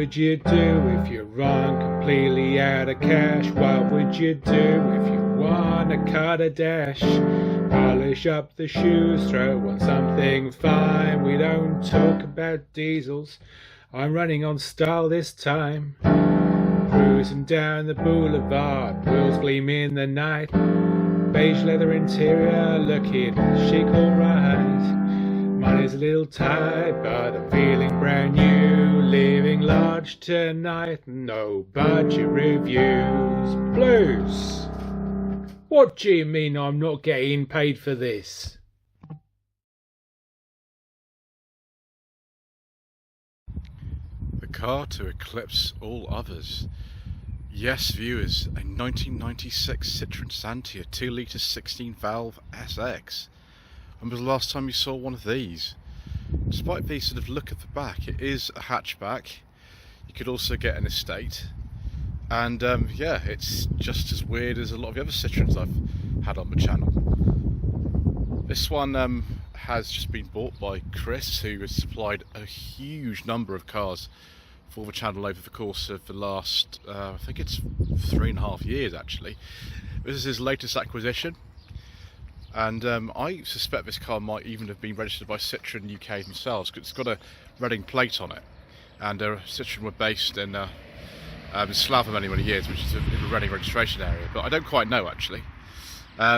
would you do if you run completely out of cash? What would you do if you wanna cut a dash? Polish up the shoes, throw on something fine. We don't talk about diesels, I'm running on style this time. Cruising down the boulevard, wheels gleam in the night. Beige leather interior, looking chic alright. Money's a little tight, but I'm feeling brand new. Living large tonight, no budget reviews. Blues! What do you mean I'm not getting paid for this? The car to eclipse all others. Yes, viewers, a 1996 Citroen Xantia 2-litre 16-valve SX. When was the last time you saw one of these? Despite the sort of look at the back, it is a hatchback. You could also get an estate. And yeah, it's just as weird as a lot of the other Citroens I've had on the channel. This one has just been bought by Chris, who has supplied a huge number of cars for the channel over the course of the last, I think it's 3.5 years actually. This is his latest acquisition, and I suspect this car might even have been registered by Citroen UK themselves, because it's got a Reading plate on it, and Citroen were based in Slough for many, many years, which is in the Reading registration area, but I don't quite know actually.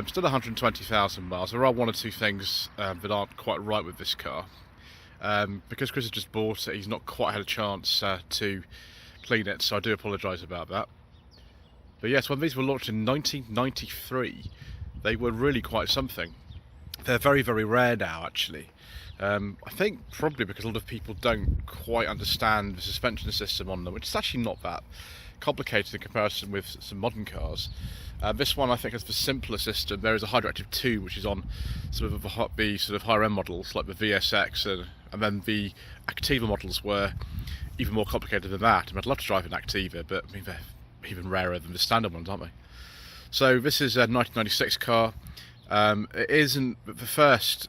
Still 120,000 miles. There are one or two things that aren't quite right with this car. Because Chris has just bought it, he's not quite had a chance to clean it, so I do apologise about that. But yes, when these were launched in 1993, they were really quite something. They're very, very rare now actually. I think probably because a lot of people don't quite understand the suspension system on them, which is actually not that complicated in comparison with some modern cars. This one I think has the simpler system. There is a Hydractive 2 which is on some of the sort of higher end models like the VSX, and then the Activa models were even more complicated than that. I mean, I'd love to drive an Activa, but I mean, they're even rarer than the standard ones, aren't they? So this is a 1996 car. It isn't the first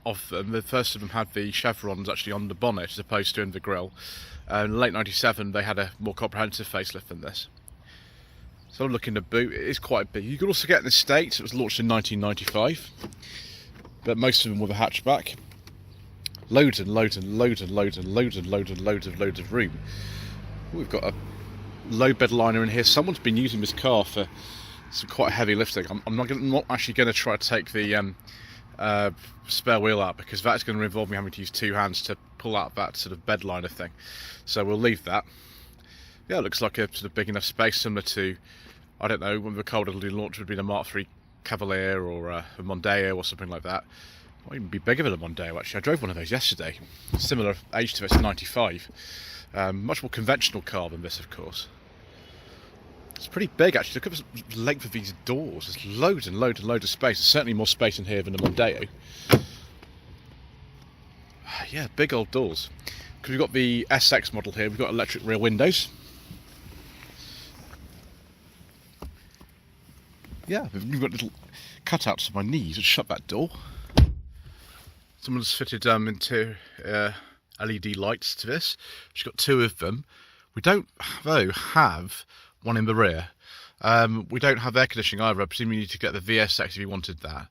of them. The first of them had the chevrons actually on the bonnet as opposed to in the grille. In late 97 they had a more comprehensive facelift than this. So I'm looking at the boot, it is quite big. You could also get an estate. It was launched in 1995, but most of them were the hatchback. Loads and loads and loads and loads and loads and loads and loads of room. We've got a low bed liner in here. Someone's been using this car for some quite heavy lifting. I'm not actually going to try to take the spare wheel out, because that's going to involve me having to use two hands to pull out that sort of bed liner thing. So we'll leave that. Yeah, it looks like a sort of big enough space, similar to, I don't know, when the car would have been launched would be a Mark III Cavalier or a Mondeo or something like that. It might even be bigger than a Mondeo actually. I drove one of those yesterday. Similar age to this, 95. Much more conventional car than this, of course. It's pretty big actually. Look at the length of these doors. There's loads and loads and loads of space. There's certainly more space in here than a Mondeo. Yeah, big old doors. Because we've got the SX model here, we've got electric rear windows. Yeah, we've got little cutouts of my knees. Let's shut that door. Someone's fitted into LED lights to this. She's got two of them. We don't, though, have one in the rear. We don't have air conditioning either. I presume you need to get the VSX if you wanted that.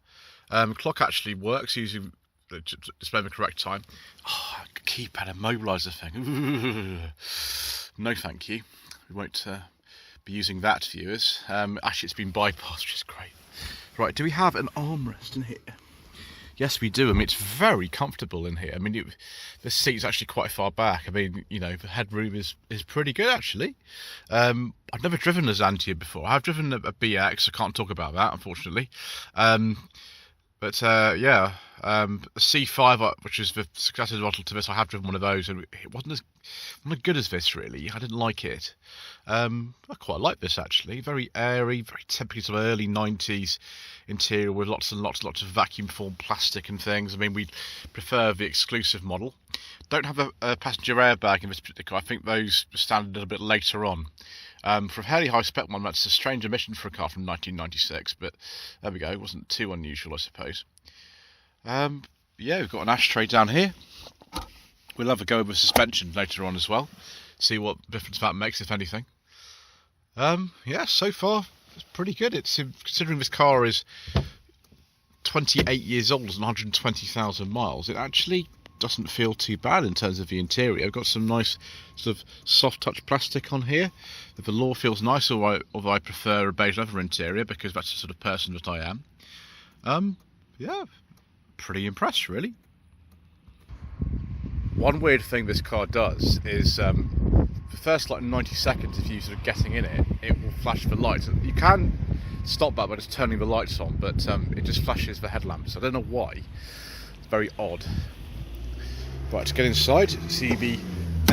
Clock actually works using display the correct time. Oh, keypad immobiliser thing. No, thank you. We won't be using that, viewers. Actually, it's been bypassed, which is great. Right, do we have an armrest in here? Yes, we do. I mean, it's very comfortable in here. I mean, the seat's actually quite far back. I mean, you know, the headroom is pretty good, actually. I've never driven a Xantia before. I've driven a BX. I can't talk about that, unfortunately. But yeah, a C5, which is the successor model to this, I have driven one of those, and it wasn't as good as this, really. I didn't like it. I quite like this, actually. Very airy, very typically sort of early 90s interior with lots and lots of vacuum formed plastic and things. I mean, we prefer the exclusive model. Don't have a passenger airbag in this particular car. I think those were standard a little bit later on. For a fairly high spec one, that's a strange omission for a car from 1996, but there we go, it wasn't too unusual, I suppose. Yeah, we've got an ashtray down here. We'll have a go with suspension later on as well, see what difference that makes, if anything. Yeah, so far it's pretty good. It's considering this car is 28 years old and 120,000 miles. It actually doesn't feel too bad in terms of the interior. I've got some nice sort of soft touch plastic on here. The velour feels nice, although I prefer a beige leather interior because that's the sort of person that I am. Yeah, pretty impressed really. One weird thing this car does is the first like 90 seconds, if you're sort of getting in it, it will flash the lights. You can stop that by just turning the lights on, but it just flashes the headlamps. I don't know why. It's very odd. Right, to get inside, you see the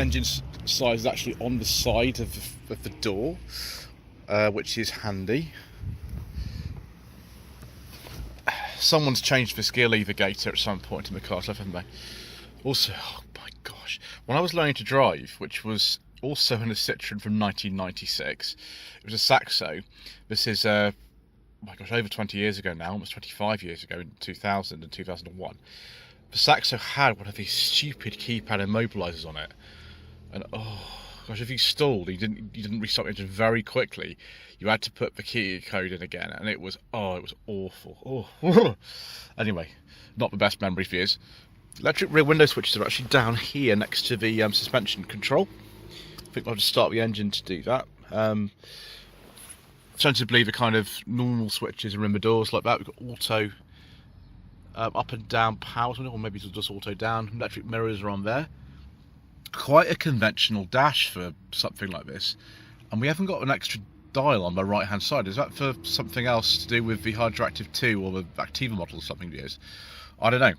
engine size is actually on the side of the door, which is handy. Someone's changed this gear lever gator at some point in the car, haven't they? Also, oh my gosh, when I was learning to drive, which was also in a Citroen from 1996, it was a Saxo. This is, oh my gosh, over 20 years ago now, almost 25 years ago, in 2000 and 2001. The Saxo had one of these stupid keypad immobilizers on it, and oh gosh, if you stalled, you didn't restart the engine very quickly, you had to put the key code in again, and it was awful. Oh, anyway, not the best memory for years. Electric rear window switches are actually down here next to the suspension control. I think I'll just start the engine to do that. Sensibly, the kind of normal switches are in the doors like that. We've got auto up and down power, or maybe it's just auto down. Electric mirrors are on there. Quite a conventional dash for something like this. And we haven't got an extra dial on the right hand side. Is that for something else to do with the Hydractive 2 or the Activa model or something it is? I don't know.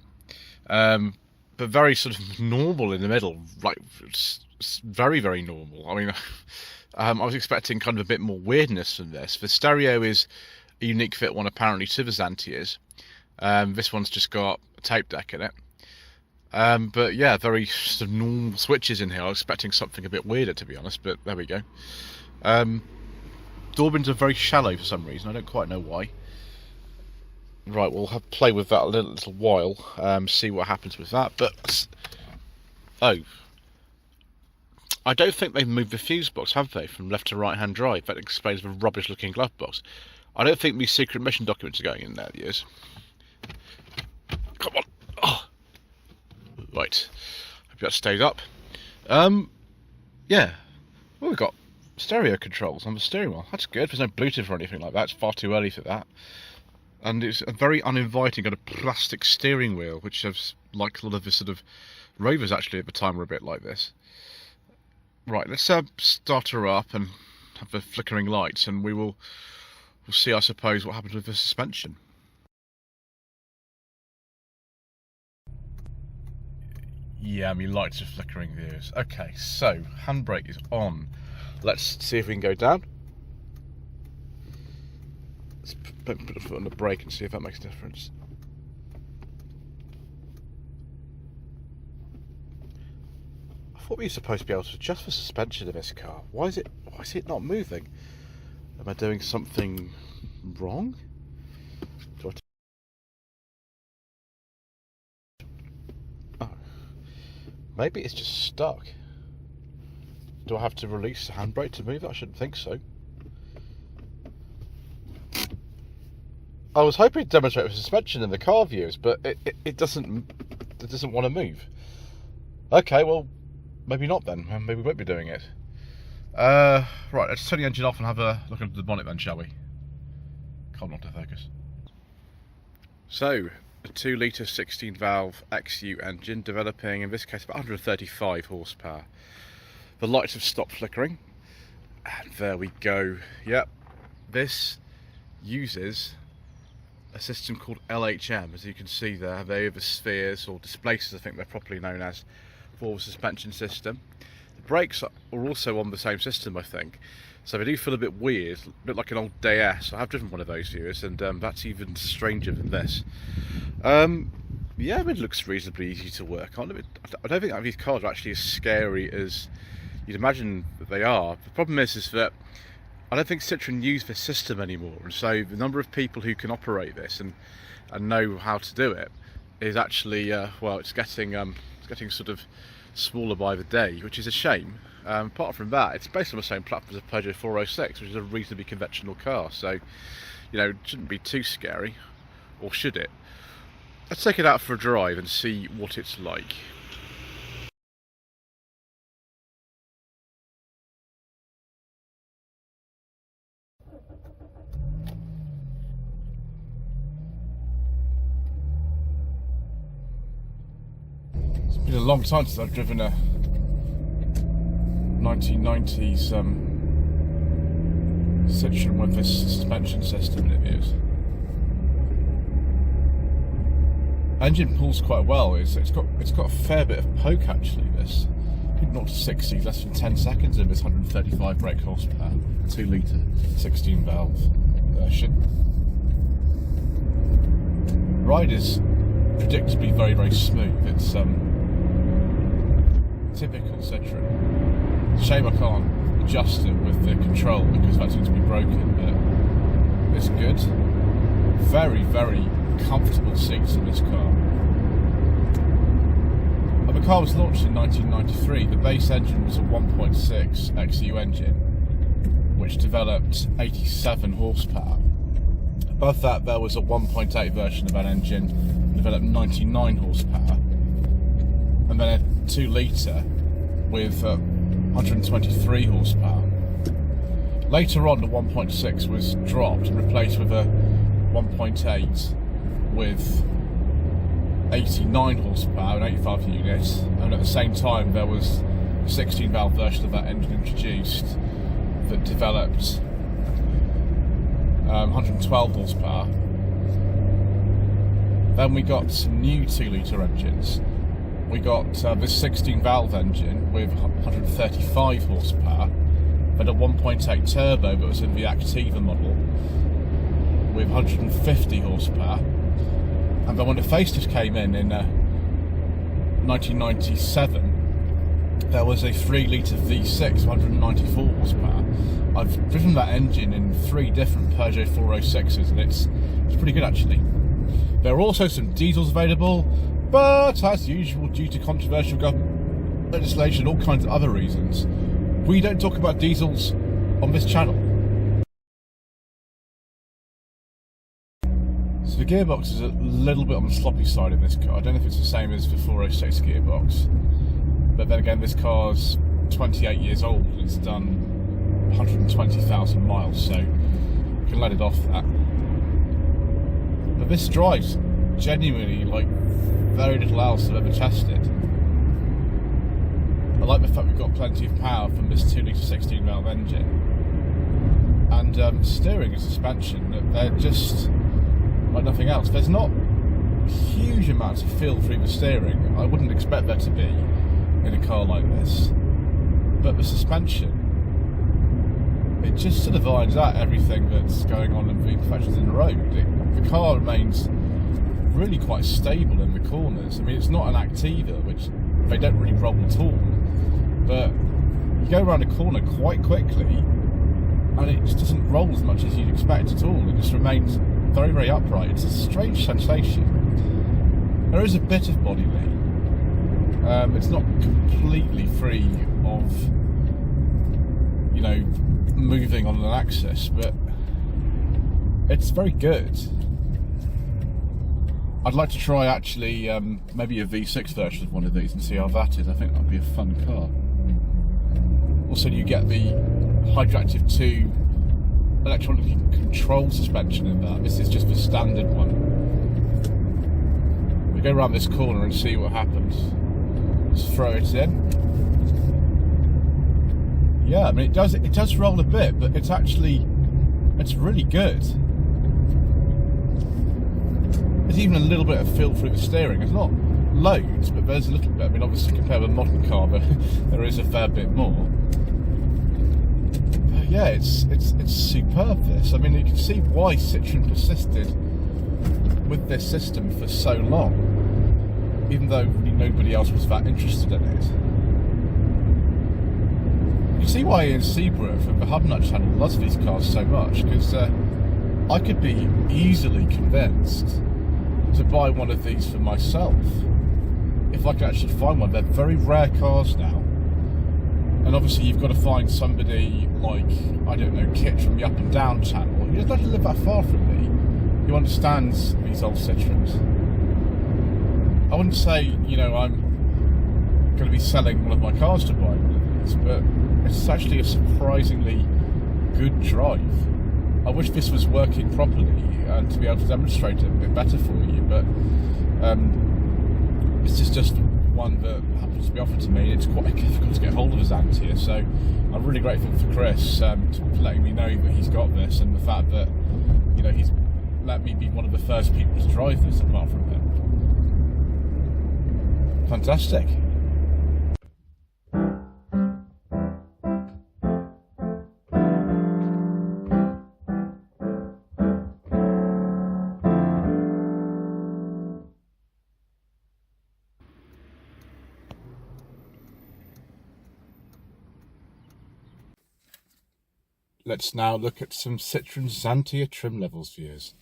But very sort of normal in the middle, like it's very, very normal. I mean, I was expecting kind of a bit more weirdness from this. The stereo is a unique fit one apparently to the Xantias. This one's just got a tape deck in it. But yeah, very sort of normal switches in here. I was expecting something a bit weirder, to be honest, but there we go. Door bins are very shallow for some reason. I don't quite know why. Right, we'll have play with that a little while, see what happens with that. But oh, I don't think they've moved the fuse box, have they, from left to right hand drive? That explains the rubbish looking glove box. I don't think these secret mission documents are going in there, yes. Come on. Oh. Right, hope that stays up. Yeah, well, we've got stereo controls on the steering wheel. That's good. There's no Bluetooth or anything like that. It's far too early for that. And it's a very uninviting kind of plastic steering wheel, which has, like a lot of the sort of Rovers actually at the time were a bit like this. Right, let's start her up and have the flickering lights, and we'll see, I suppose, what happens with the suspension. Yeah, I mean, lights are flickering views. Okay, so handbrake is on. Let's see if we can go down. Let's put a foot on the brake and see if that makes a difference. I thought we were supposed to be able to adjust the suspension of this car. Why is it not moving? Am I doing something wrong? Oh, maybe it's just stuck. Do I have to release the handbrake to move it? I shouldn't think so. I was hoping to demonstrate the suspension in the car views, but it doesn't want to move. Okay, well, maybe not then. Maybe we won't be doing it. Right, let's turn the engine off and have a look at the bonnet then, shall we? Can't not to focus. So, a 2 litre 16 valve XU engine developing, in this case, about 135 horsepower. The lights have stopped flickering. And there we go. Yep, this uses a system called LHM, as you can see there. They are the spheres, or displacers I think they're properly known as, for the suspension system. The brakes are also on the same system, I think, so they do feel a bit weird, a bit like an old DS. I have driven one of those viewers, and that's even stranger than this. Yeah, it looks reasonably easy to work on. I don't think that these cars are actually as scary as you'd imagine that they are. The problem is that I don't think Citroen use this system anymore, and so the number of people who can operate this and know how to do it is actually well, it's getting sort of smaller by the day, which is a shame. Apart from that, it's based on the same platform as a Peugeot 406, which is a reasonably conventional car, so it shouldn't be too scary, or should it? Let's take it out for a drive and see what it's like. It's been a long time since I've driven a 1990s Citroen with this suspension system in it. Engine pulls quite well. It's got a fair bit of poke actually. This 0 to 60 less than 10 seconds in this 135 brake horsepower, 2 litre 16 valve version. Ride is predictably very, very smooth. It's typical Citroen. Shame I can't adjust it with the control because that seems to be broken, but it's good. Very, very comfortable seats in this car. And the car was launched in 1993. The base engine was a 1.6 XU engine, which developed 87 horsepower. Above that, there was a 1.8 version of that engine, developed 99 horsepower, and then a 2 litre with 123 horsepower. Later on, the 1.6 was dropped and replaced with a 1.8 with 89 horsepower and 85 units, and at the same time there was a 16 valve version of that engine introduced that developed 112 horsepower. Then we got some new 2 litre engines. We got this 16 valve engine with 135 horsepower, then a 1.8 turbo that was in the Activa model with 150 horsepower, and then when the facelift came in 1997, there was a 3 litre V6 194 horsepower. I've driven that engine in 3 different Peugeot 406s, and it's pretty good actually. There are also some diesels available, but as usual, due to controversial government legislation and all kinds of other reasons, we don't talk about diesels on this channel. So the gearbox is a little bit on the sloppy side in this car. I don't know if it's the same as the 406 gearbox, but then again, this car's 28 years old and it's done 120,000 miles, so you can let it off that. But this drives genuinely like very little else I've ever tested. I like the fact we've got plenty of power from this 2 litre 16 valve engine, and steering and suspension, they're just like nothing else. There's not huge amounts of feel through the steering. I wouldn't expect there to be in a car like this, but the suspension, it just sort of irons out everything that's going on in the imperfections in the road. The car remains really quite stable in the corners. I mean, it's not an Activa, which they don't really roll at all, but you go around a corner quite quickly and it just doesn't roll as much as you'd expect at all. It just remains very, very upright. It's a strange sensation. There is a bit of body lean. It's not completely free of, moving on an axis, but it's very good. I'd like to try actually maybe a V6 version of one of these and see how that is. I think that'd be a fun car. Also, you get the Hydractive 2 electronically controlled suspension in that. This is just the standard one. We go around this corner and see what happens. Just throw it in. Yeah, I mean it does roll a bit, but it's really good. There's even a little bit of feel through the steering. It's not loads, but there's a little bit. I mean, obviously compared with a modern car, but there is a fair bit more. But yeah, it's superb, this. I mean, you can see why Citroen persisted with this system for so long, even though really nobody else was that interested in it. You see why Ian Seabrook from the Hub Nut channel loves these cars so much, because I could be easily convinced to buy one of these for myself. if I can actually find one. They're very rare cars now. And obviously you've got to find somebody like, I don't know, Kit from the Up and Down channel. He doesn't actually live that far from me. Who understands these old Citroens. I wouldn't say, you know, I'm going to be selling one of my cars to buy one of these, but it's actually a surprisingly good drive. I wish this was working properly and to be able to demonstrate it a bit better for you, but this is just one that happens to be offered to me. It's quite difficult to get hold of a Xantia, so I'm really grateful for Chris for letting me know that he's got this, and the fact that, you know, he's let me be one of the first people to drive this apart from him. Fantastic. Let's now look at some Citroen Xantia trim levels, viewers.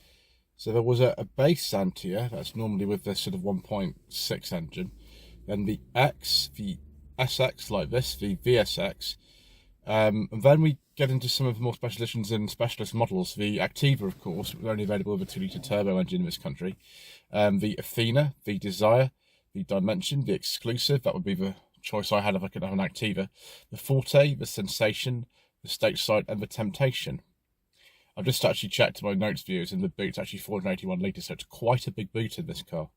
So there was a base Xantia, that's normally with this sort of 1.6 engine. Then the X, the SX like this, the VSX. And then we get into some of the more special editions and specialist models. The Activa, of course, was only available with a 2-litre turbo engine in this country. The Athena, the Desire, the Dimension, the Exclusive, that would be the choice I had if I could have an Activa. The Forte, the Sensation, the Stateside, and the Temptation. I've just actually checked my notes, viewers, and the boot's actually 481 litres, so it's quite a big boot in this car.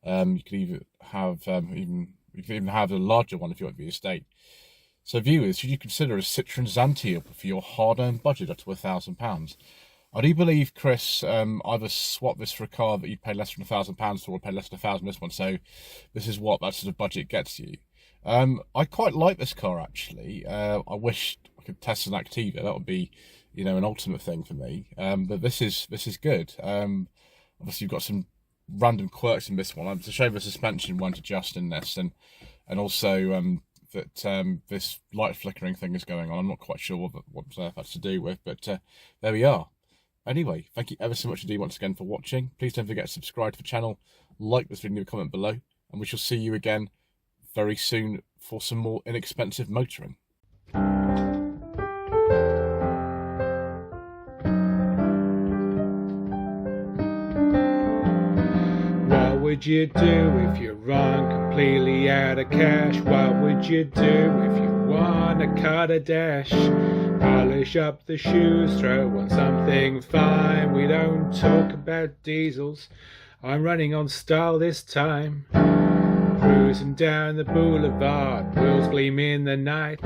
You could even have a larger one if you want to be estate. So, viewers, should you consider a Citroen Xantia for your hard-earned budget up to £1,000? I do believe Chris either swapped this for a car that you pay less than £1,000 for, or pay less than £1,000 for this one. So, this is what that sort of budget gets you. I quite like this car actually. I wish I could test an Activa. That would be, you know, an ultimate thing for me. But this is good. Obviously you've got some random quirks in this one. It's a shame the suspension won't adjust in this, and also that this light flickering thing is going on. I'm not quite sure what that's to do with, but there we are. Anyway, thank you ever so much indeed once again for watching. Please don't forget to subscribe to the channel, like this video, comment below, and we shall see you again very soon for some more inexpensive motoring. What would you do if you run completely out of cash? What would you do if you want to cut a dash? Polish up the shoes, throw on something fine. We don't talk about diesels, I'm running on style this time. Cruising down the boulevard, wheels gleam in the night.